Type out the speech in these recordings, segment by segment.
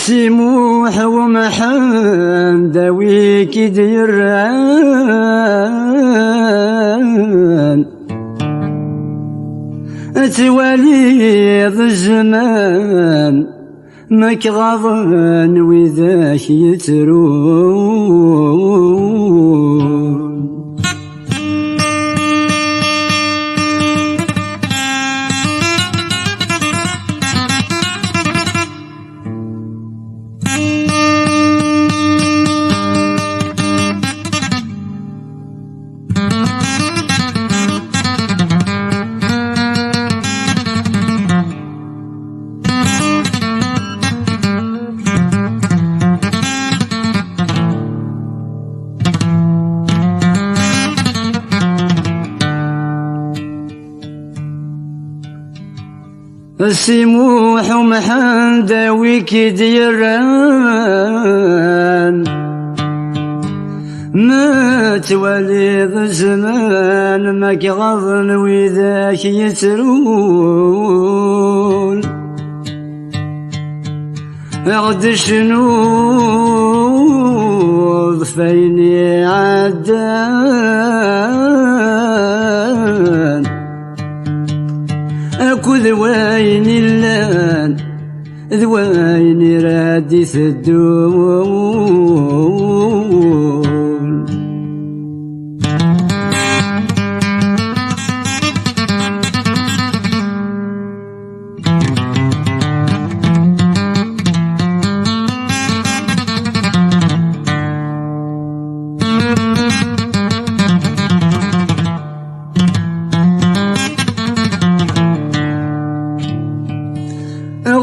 سموح ومحمد ويكي ديران تواليض الزمان ماك غاضن وذاك يترون سموح ومحمد ويكي ديران ما تواليض الزمان ماك غضن وذاك يترون عد شنو ضفيني عدان اكو ذواين اللان ذواين رادي الدون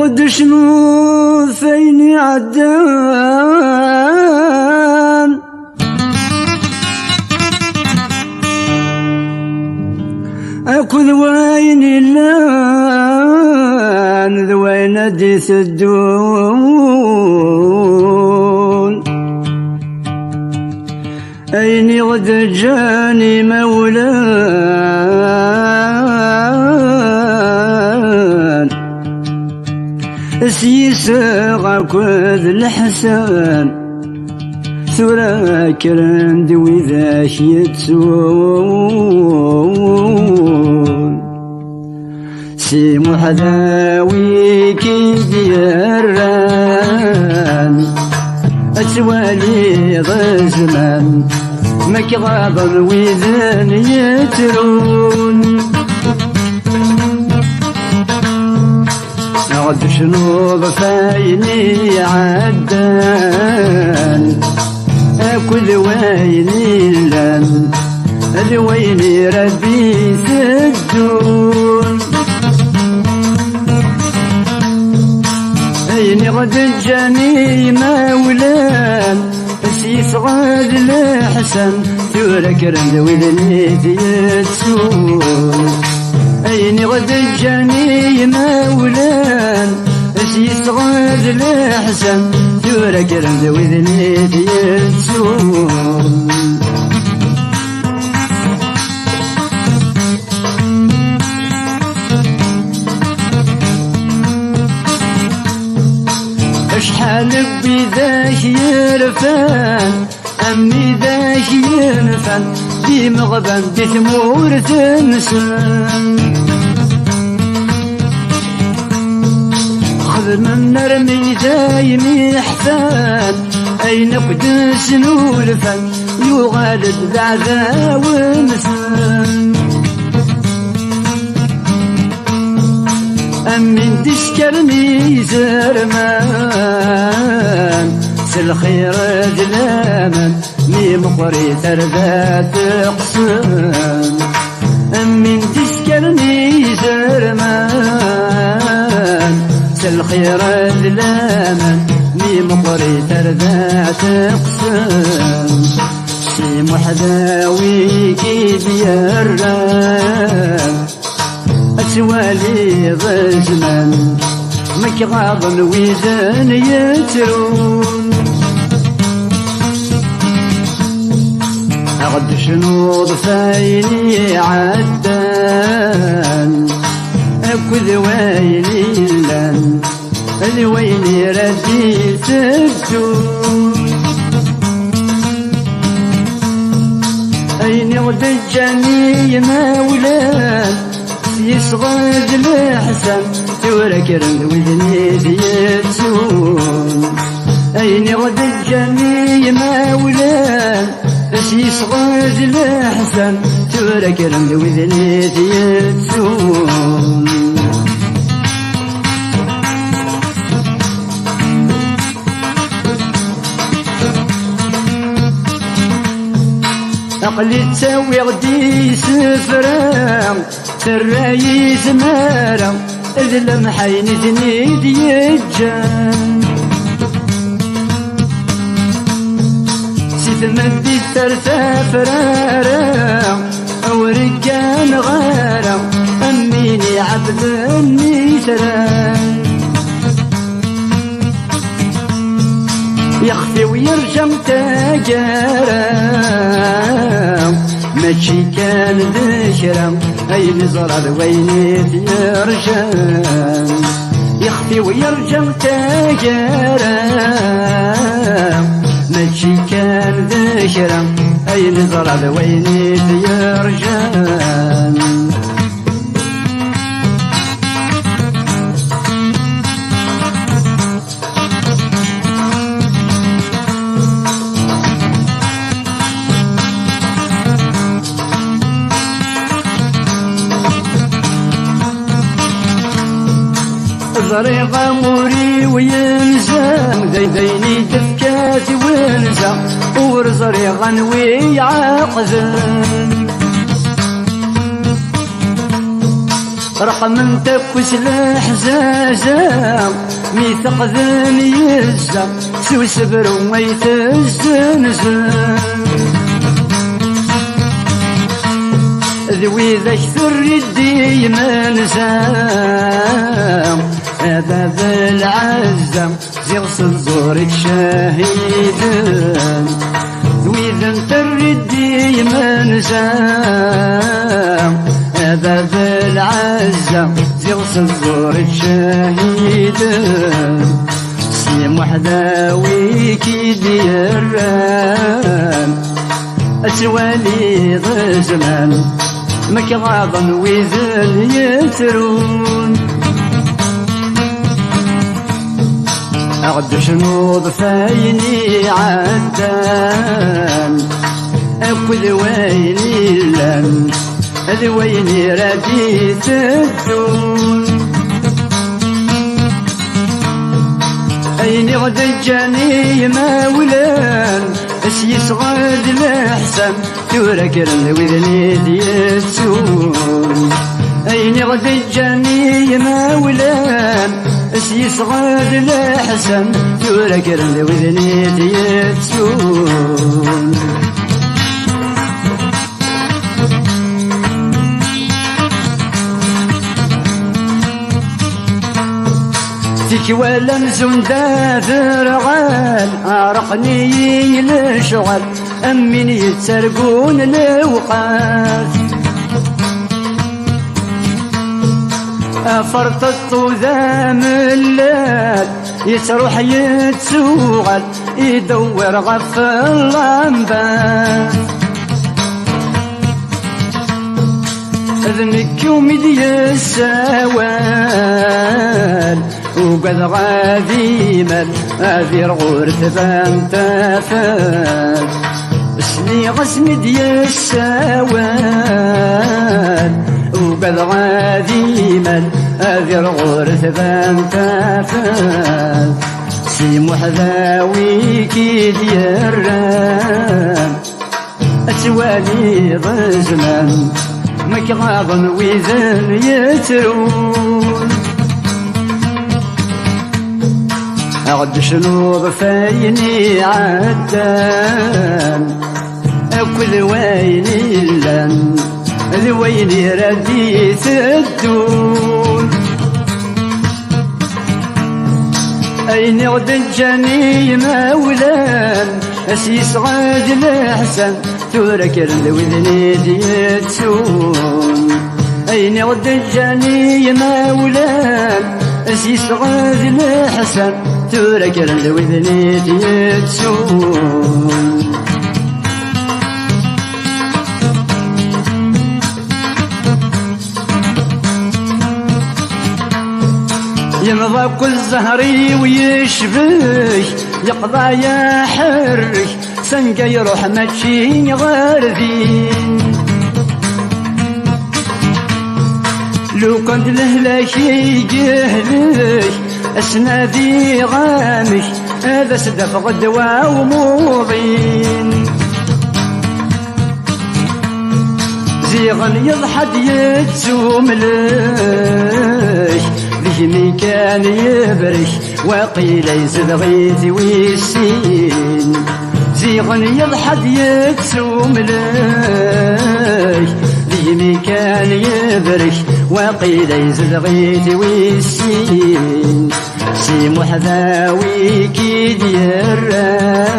غد شنو فيني عدان اكو ذواين اللان ذواين ديث الدون ايني غد جاني مولان سيساغ كذ الحسن ثرا كرند وذاك يتسون سموح ذاويكي ديران أتوالي غزمان ماك غاضن وذان يترون عد شنو ضفايني عدان اكو ذوايني لان ذوايني ربي سدون ايني غد جاني مولان سيس غاد الحسن ثورك رند وذني يتسون ايني غد جاني مولان سيصغر الحسن دورا كرند وذني يتسون اشحال بذاك يرفان امي ذاك ينفن دي مغبن دي ثمور تنسن من نرمي دايمي حفان اين قدس نولفن يغالد ذعذا ومثن امين تشكرني زرمان سالخير دلاما مي مقري تربات قسم امين تشكرني زرمان الخير اللاما مي مقري تربات قسم سموح ذاويكي ديران أتوالي ضزمان ماك غاضن ويزان يترون أغد شنو ضفايني عدان أكو ذوايني لان ذويني ردي تبدون أين غدجاني مولان يصغد الحسن تورك رند وذني ديتون أين غدجاني مولان يصغد الحسن تورك رند وذني ديتون عقلي تساوي غدي سفرام سراي زمارة إذ لمحين زنيد يجان سيد مدي ترتا فرارا أو رجال غارة أميني عبد النيسران يخفي ويرجم تاجارا ماشي كان ذكرى أي نزرع ويني يرجم يخفي ويرجم تاجارا ماشي كان ذكرى أي نزرع ويني يرجم زريغة موري وينزم ديني تفكاتي وينزم ورزريغة نوي عقزم رقم تكوس الحزازم ميثق ذني يزم سوي سبر وميت الزنزم ذوي ذا كثر يدي منزام هذا بالعزم زغسل زورك شهيدا ذوي ذا تردي منزام هذا بالعزم زغسل زورك شهيدا سيم وحده ويكي ديران أسوالي ذا زمان مكغاضا ويذل يترون أغد شنوض فايني عدان أكو ذويني لن ذويني ردي تدون أين غدجاني مولان يصغد الحسن تورك وذني ديتون أين غدجاني مولان يصغد الحسن تورك وذني ديتون ولا نزون داثر غال أرقني لشغل أمين يتسرقون الأوقات أفرطت ذا ملال يتروح يتسوغل يدور غف اللمبات ذنك يوم يدي السوال وقد غادي من هذي الغورث فانتفات اسمي غسمي ديال السوال وقد غادي من هذي الغورث فانتفات سي محذاوي كي ديال أتوالي ضزمان مكغاضن ويزن يترون أغد شنوض فايني عدان أكو ذويني لن ذويني ردي تدون أين غدجاني مولان أسيس غاد الأحسن تورك وذني ديتون أين غدجاني مولان يسغد الحسن تورك الوذني يتسون يمضى كل زهري ويشبك يقضى يحرك سنقا يروح ماشي غارذين لو كنت لهلاك يجهلك اسنادي غامك هذا سدف غدوة وموضين زيغن يضحد يتسوم لك بجمي كان يبرك وقيل يزد غيثي ويسين زيغن يضحد يتسوم لك بجمي كان يبرك وقيل يزد غيثي ويسين سي محذاوي كيد يران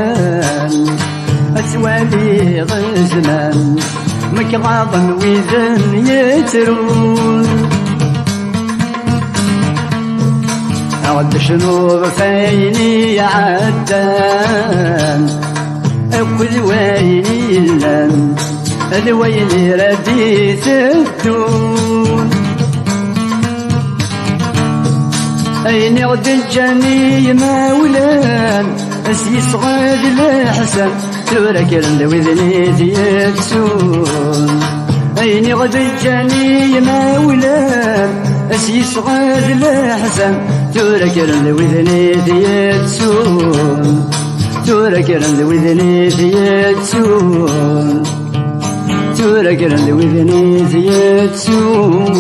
أسوالي غزمان مكراضا ويذن يترون أود شنو فيني عدان أكل ويني لن الويني رديت الدون أين غد الجني مولان يسغد الحسن تورك الوذني يتسون أين غد الجني مولان يسغد الحسن تورك الوذني يتسون تورك الوذني يتسون تورك الوذني يتسون